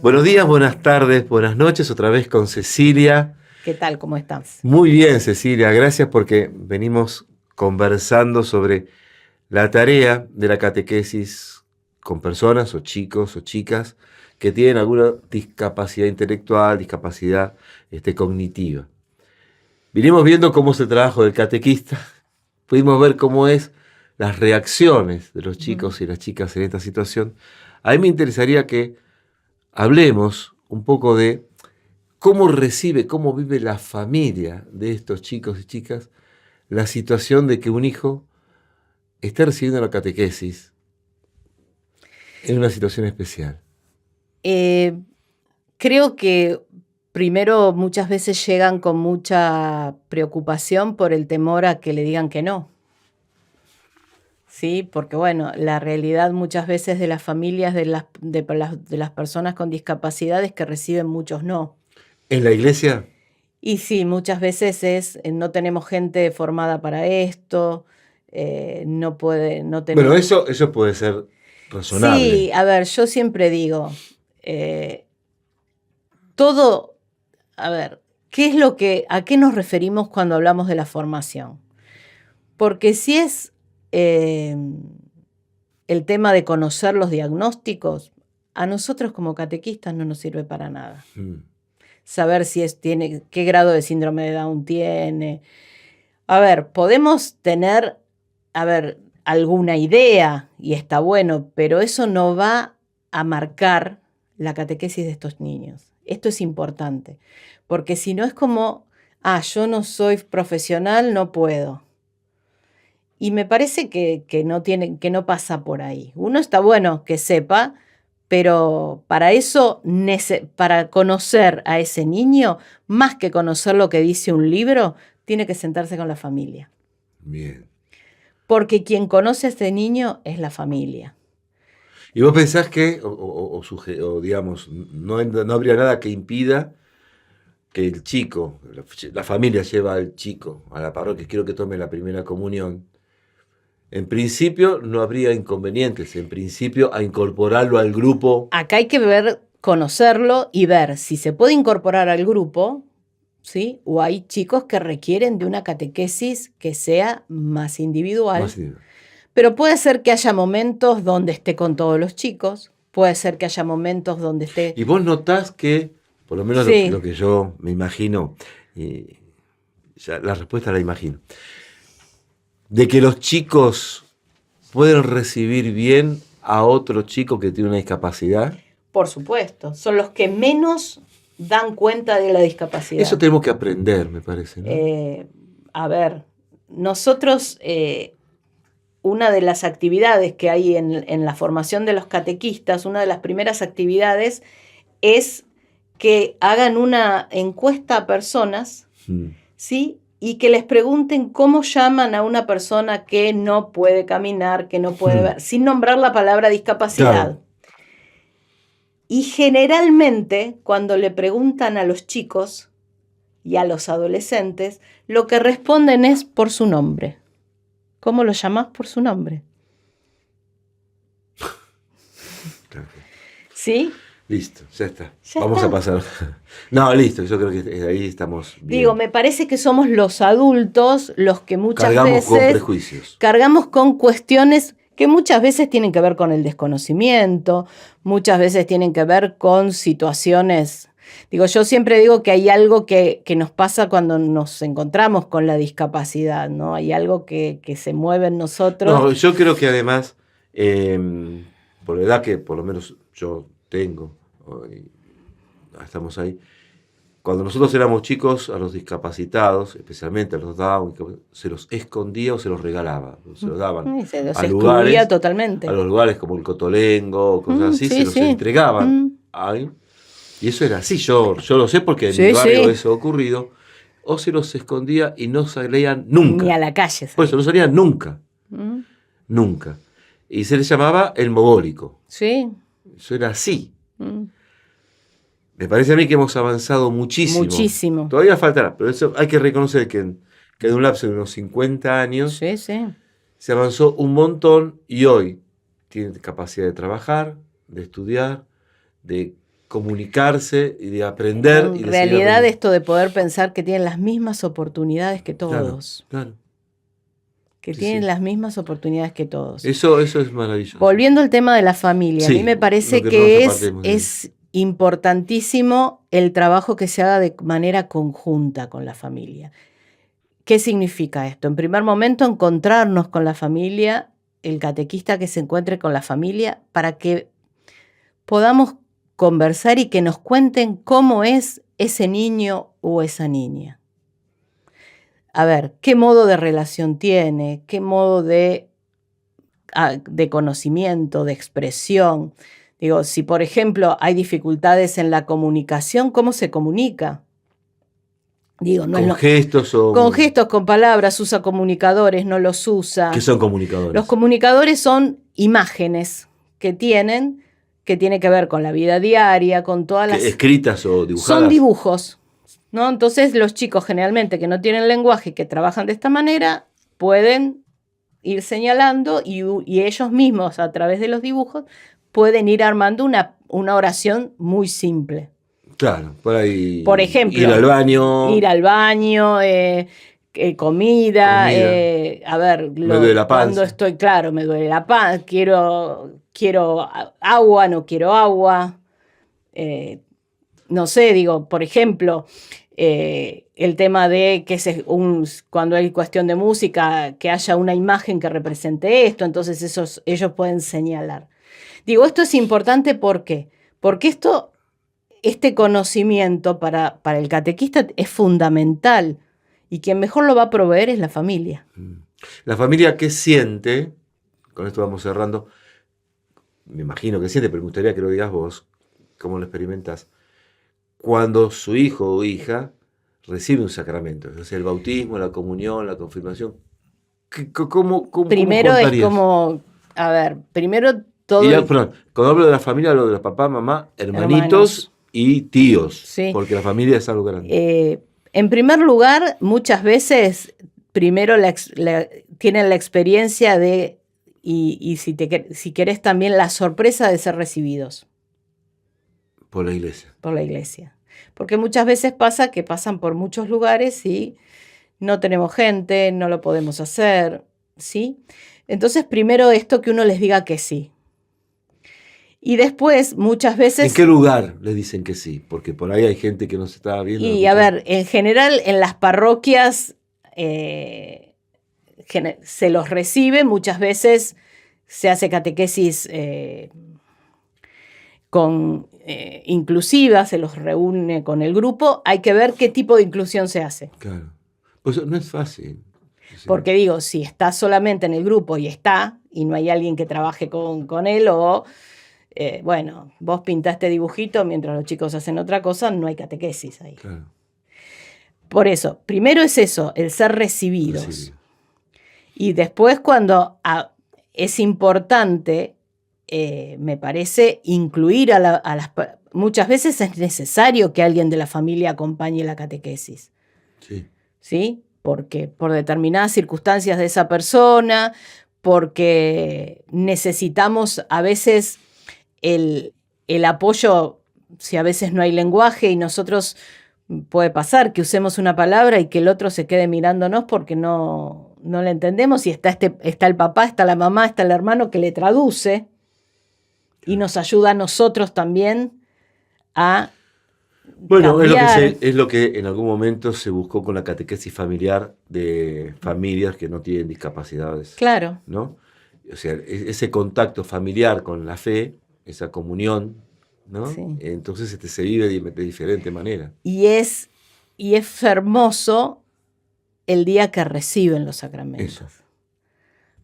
Buenos días, buenas tardes, buenas noches, otra vez con Cecilia. ¿Qué tal? ¿Cómo estás? Muy bien, Cecilia, gracias porque venimos conversando sobre la tarea de la catequesis con personas o chicos o chicas que tienen alguna discapacidad intelectual, discapacidad cognitiva. Vinimos viendo cómo es el trabajo del catequista, pudimos ver cómo es las reacciones de los chicos y las chicas en esta situación. A mí me interesaría que hablemos un poco de cómo recibe, cómo vive la familia de estos chicos y chicas la situación de que un hijo esté recibiendo la catequesis en una situación especial. Creo que primero muchas veces llegan con mucha preocupación por el temor a que le digan que no. Sí, porque bueno, la realidad muchas veces de las familias de las personas con discapacidad es que reciben muchos no. ¿En la iglesia? Y sí, muchas veces no tenemos gente formada para esto, no tenemos... Bueno, eso puede ser razonable. Sí, a ver, yo siempre digo, todo, a ver, ¿a qué nos referimos cuando hablamos de la formación? Porque si es el tema de conocer los diagnósticos, a nosotros como catequistas no nos sirve para nada. Saber qué grado de síndrome de Down tiene. A ver, podemos tener, alguna idea, y está bueno, pero eso no va a marcar la catequesis de estos niños. Esto es importante, porque si no es como, yo no soy profesional, no puedo. Y me parece que no pasa por ahí. Uno está bueno que sepa, pero para eso, para conocer a ese niño, más que conocer lo que dice un libro, tiene que sentarse con la familia. Bien. Porque quien conoce a este niño es la familia. ¿Y vos pensás que, digamos, no habría nada que impida que el chico, la familia lleva al chico a la parroquia, quiero que tome la primera comunión? En principio no habría inconvenientes, en principio a incorporarlo al grupo. Acá hay que conocerlo y ver si se puede incorporar al grupo, ¿sí? O hay chicos que requieren de una catequesis que sea más individual. Pero puede ser que haya momentos donde esté con todos los chicos, puede ser que haya momentos donde esté... Y vos notás que, por lo menos sí, lo que yo me imagino, ya la respuesta la imagino, de que los chicos pueden recibir bien a otro chico que tiene una discapacidad. Por supuesto, son los que menos dan cuenta de la discapacidad. Eso tenemos que aprender, me parece, ¿no? A ver, nosotros, una de las actividades que hay en la formación de los catequistas, una de las primeras actividades es que hagan una encuesta a personas, ¿sí? Y que les pregunten cómo llaman a una persona que no puede caminar, que no puede ver, sin nombrar la palabra discapacidad. Claro. Y generalmente, cuando le preguntan a los chicos y a los adolescentes, lo que responden es por su nombre. ¿Cómo lo llamás? Por su nombre. Claro. ¿Sí? Listo, ya está. Vamos a pasar. No, listo, yo creo que ahí estamos bien. Digo, me parece que somos los adultos los que muchas veces... Cargamos con prejuicios. Cargamos con cuestiones que muchas veces tienen que ver con el desconocimiento, muchas veces tienen que ver con situaciones... Digo, yo siempre digo que hay algo que nos pasa cuando nos encontramos con la discapacidad, ¿no? Hay algo que se mueve en nosotros. No, yo creo que además, por la edad que por lo menos yo tengo, estamos ahí, cuando nosotros éramos chicos, a los discapacitados, especialmente a los Down, se los escondía o se los regalaba, se los daban Se los a excluía lugares, totalmente. A los lugares como el Cotolengo, cosas así, se los entregaban. Y eso era así, yo lo sé porque en mi barrio eso ha ocurrido. O se los escondía y no salían nunca. Ni a la calle. Por eso no salían nunca. Nunca. Y se les llamaba el mogólico. Sí. Eso era así. Me parece a mí que hemos avanzado muchísimo. Muchísimo. Todavía faltará, pero eso hay que reconocer que en un lapso de unos 50 años se avanzó un montón y hoy tienen capacidad de trabajar, de estudiar, de comunicarse y de aprender. En y de realidad esto de poder pensar que tienen las mismas oportunidades que todos. Claro. Que tienen las mismas oportunidades que todos. Eso es maravilloso. Volviendo al tema de la familia, a mí me parece que es importantísimo el trabajo que se haga de manera conjunta con la familia. ¿Qué significa esto? En primer momento, encontrarnos con la familia, el catequista que se encuentre con la familia, para que podamos conversar y que nos cuenten cómo es ese niño o esa niña. A ver, qué modo de relación tiene, qué modo de conocimiento, de expresión. Digo, si por ejemplo hay dificultades en la comunicación, ¿cómo se comunica? Digo, no con gestos o... Con gestos, con palabras, usa comunicadores, no los usa. ¿Qué son comunicadores? Los comunicadores son imágenes que tienen que ver con la vida diaria, con todas las... ¿Escritas o dibujadas? Son dibujos, ¿no? Entonces los chicos generalmente que no tienen lenguaje, que trabajan de esta manera, pueden ir señalando y ellos mismos a través de los dibujos pueden ir armando una oración muy simple. Claro, por ahí. Por ejemplo, ir al baño. Comida. A ver, me duele la panza. Cuando estoy, claro, me duele la panza, quiero agua, no quiero agua. No sé, digo, por ejemplo, el tema de que cuando hay cuestión de música, que haya una imagen que represente esto, entonces ellos pueden señalar. Digo, esto es importante, ¿por qué? Porque este conocimiento para el catequista es fundamental y quien mejor lo va a proveer es la familia. La familia, ¿qué siente? Con esto vamos cerrando. Me imagino que siente, pero me gustaría que lo digas vos, cómo lo experimentas, cuando su hijo o hija recibe un sacramento, o sea, el bautismo, la comunión, la confirmación. ¿Cómo primero es como, a ver, primero todo... Perdón, cuando hablo de la familia, hablo de los papás, mamá, hermanos y tíos, sí. Porque la familia es algo grande. En primer lugar, muchas veces, primero tienen la experiencia de, y si querés también, la sorpresa de ser recibidos. Por la iglesia. Por la iglesia. Porque muchas veces pasa que pasan por muchos lugares y no tenemos gente, no lo podemos hacer, ¿sí? Entonces, primero esto que uno les diga que sí. Y después, muchas veces... ¿En qué lugar les dicen que sí? Porque por ahí hay gente que no se está viendo. Y a ver, en general, en las parroquias se los recibe, muchas veces se hace catequesis inclusiva, se los reúne con el grupo. Hay que ver qué tipo de inclusión se hace. Claro. Pues no es fácil. Sí. Porque digo, si está solamente en el grupo y no hay alguien que trabaje con él o... bueno, vos pintaste dibujito mientras los chicos hacen otra cosa, no hay catequesis ahí. Claro. Por eso, primero es eso, el ser recibidos. Y después cuando es importante, me parece, incluir a las... Muchas veces es necesario que alguien de la familia acompañe la catequesis. Sí. ¿Sí? Porque por determinadas circunstancias de esa persona, porque necesitamos a veces... El apoyo, si a veces no hay lenguaje y nosotros puede pasar que usemos una palabra y que el otro se quede mirándonos porque no la entendemos y está el papá, está la mamá, está el hermano que le traduce y nos ayuda a nosotros también a cambiar. Es lo que en algún momento se buscó con la catequesis familiar de familias que no tienen discapacidades. Claro. ¿No? O sea, ese contacto familiar con la fe, esa comunión, ¿no? Sí. Entonces se vive de diferente manera. Y es hermoso el día que reciben los sacramentos. Eso.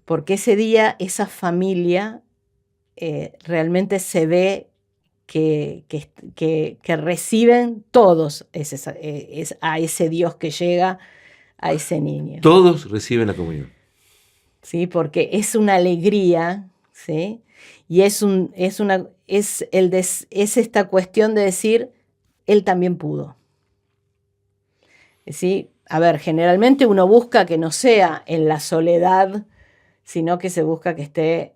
Porque ese día, esa familia realmente se ve que reciben todos a ese Dios que llega a ese niño. Todos reciben la comunión. Sí, porque es una alegría, ¿sí? Y es esta cuestión de decir, él también pudo. ¿Sí? A ver, generalmente uno busca que no sea en la soledad, sino que se busca que esté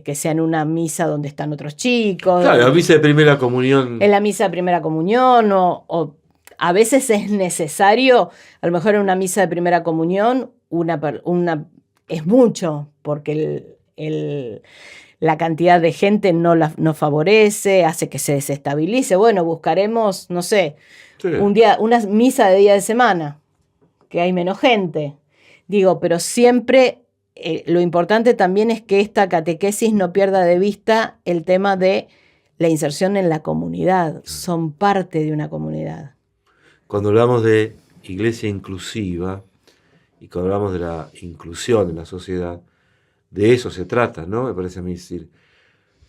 que sea en una misa donde están otros chicos. Claro, la misa de primera comunión. En la misa de primera comunión, o a veces es necesario, a lo mejor en una misa de primera comunión, es mucho, porque la cantidad de gente no favorece, hace que se desestabilice. Bueno, buscaremos, no sé, Sí. una misa de día de semana, que hay menos gente. Digo, pero siempre lo importante también es que esta catequesis no pierda de vista el tema de la inserción en la comunidad. Son parte de una comunidad. Cuando hablamos de iglesia inclusiva y cuando hablamos de la inclusión en la sociedad, de eso se trata, ¿no? Me parece a mí decir,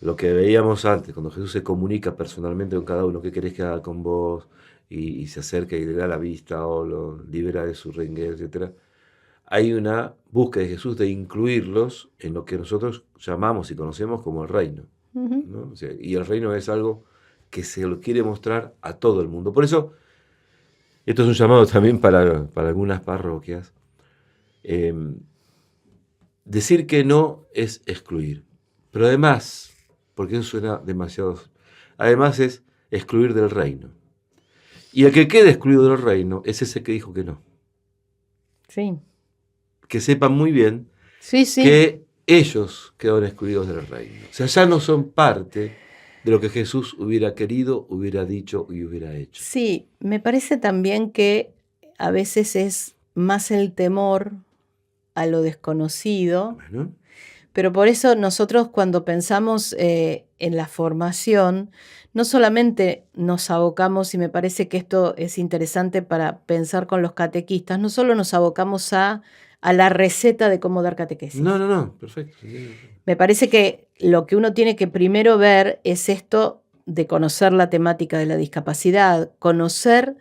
lo que veíamos antes, cuando Jesús se comunica personalmente con cada uno, ¿qué querés que haga con vos? Y se acerca y le da la vista o lo libera de su rengueo, etc. Hay una búsqueda de Jesús de incluirlos en lo que nosotros llamamos y conocemos como el reino, ¿no? O sea, y el reino es algo que se lo quiere mostrar a todo el mundo. Por eso, esto es un llamado también para algunas parroquias. Decir que no es excluir, pero además, porque eso suena demasiado, además es excluir del reino. Y el que quede excluido del reino es ese que dijo que no. Sí. Que sepan muy bien Sí, sí. que ellos quedaron excluidos del reino. O sea, ya no son parte de lo que Jesús hubiera querido, hubiera dicho y hubiera hecho. Sí, me parece también que a veces es más el temor a lo desconocido, Bueno, pero por eso nosotros cuando pensamos en la formación, no solamente nos abocamos, y me parece que esto es interesante para pensar con los catequistas, no solo nos abocamos a la receta de cómo dar catequesis. no, perfecto. Me parece que lo que uno tiene que primero ver es esto de conocer la temática de la discapacidad, conocer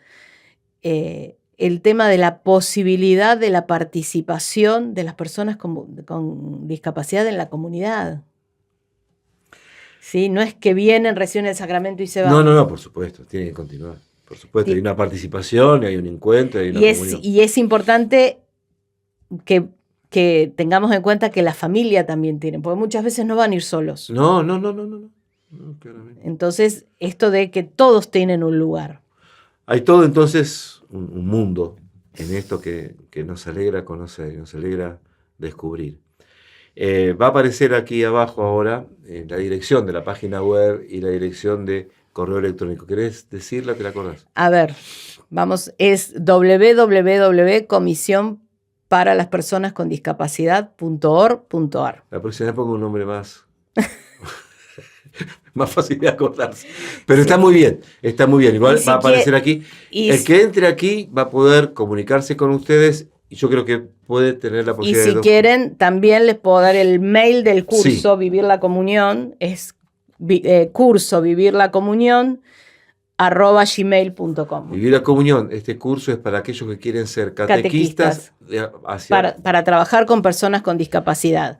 el tema de la posibilidad de la participación de las personas con discapacidad en la comunidad. ¿Sí? No es que vienen, reciben el sacramento y se van. No, por supuesto, tiene que continuar. Por supuesto, hay una participación, hay un encuentro, hay una comunión. Y es importante que tengamos en cuenta que la familia también tiene, porque muchas veces no van a ir solos. No, claramente. Entonces, esto de que todos tienen un lugar. Hay todo entonces un mundo en esto que nos alegra conocer y nos alegra descubrir. Va a aparecer aquí abajo ahora la dirección de la página web y la dirección de correo electrónico. ¿Querés decirla? ¿Te la acordás? A ver, vamos, es www.comisionparalaspersonascondiscapacidad.org.ar. La próxima vez pongo un nombre más fácil de acordarse. Pero sí. Está muy bien. Igual va a aparecer aquí. El que entre aquí va a poder comunicarse con ustedes y yo creo que puede tener la posibilidad de... Y si quieren, también les puedo dar el mail del curso, sí. Vivir la Comunión, es curso Vivir la Comunión @gmail.com. Vivir la Comunión, este curso es para aquellos que quieren ser catequistas para trabajar con personas con discapacidad.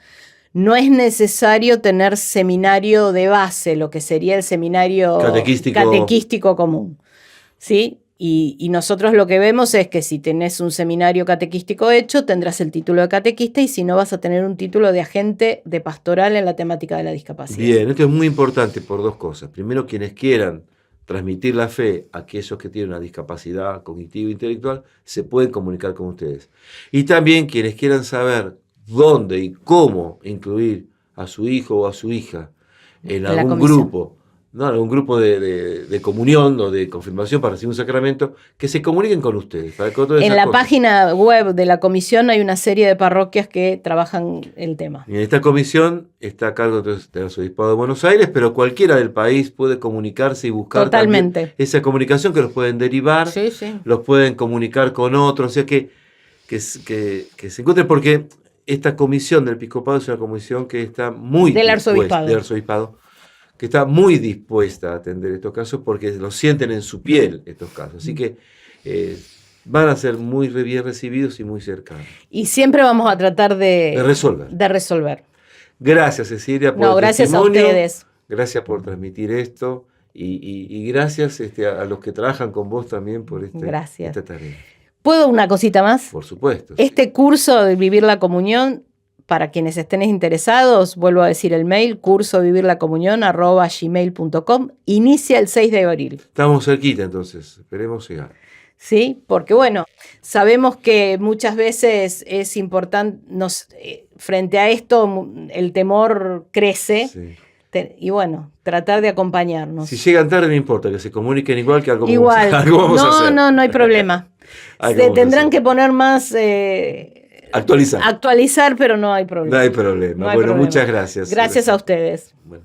No es necesario tener seminario de base, lo que sería el seminario catequístico común, ¿sí? Y nosotros lo que vemos es que si tenés un seminario catequístico hecho, tendrás el título de catequista y si no vas a tener un título de agente de pastoral en la temática de la discapacidad. Bien, esto es muy importante por dos cosas. Primero, quienes quieran transmitir la fe a aquellos que tienen una discapacidad cognitiva e intelectual, se pueden comunicar con ustedes. Y también quienes quieran saber dónde y cómo incluir a su hijo o a su hija en algún grupo, ¿no? Algún grupo de comunión o de confirmación para recibir un sacramento, que se comuniquen con ustedes. En la página web de la comisión hay una serie de parroquias que trabajan el tema. Y en esta comisión está a cargo del Arzobispado de Buenos Aires, pero cualquiera del país puede comunicarse y buscar esa comunicación que los pueden derivar, sí. Los pueden comunicar con otros, o sea que se encuentren porque... Esta comisión del episcopado es una comisión que está muy del arzobispado, que está muy dispuesta a atender estos casos porque lo sienten en su piel estos casos. Así que van a ser muy bien recibidos y muy cercanos. Y siempre vamos a tratar de resolver. Gracias, Cecilia, por el gracias testimonio. A ustedes. Gracias por transmitir esto y gracias a los que trabajan con vos también por esta tarea. ¿Puedo una cosita más? Por supuesto. Este curso de Vivir la Comunión para quienes estén interesados, vuelvo a decir el mail, cursovivirlacomunión@gmail.com. Inicia el 6 de abril. Estamos cerquita entonces, esperemos llegar. Sí, porque bueno, sabemos que muchas veces es importante, frente a esto el temor crece. Sí. Y bueno, tratar de acompañarnos. Si llegan tarde no importa, que se comuniquen igual que algo Igual. vamos a hacer. No hay problema. Se tendrán que poner más... Actualizar. Actualizar, pero no hay problema. No hay problema. Bueno, muchas gracias. Gracias a ustedes. Bueno.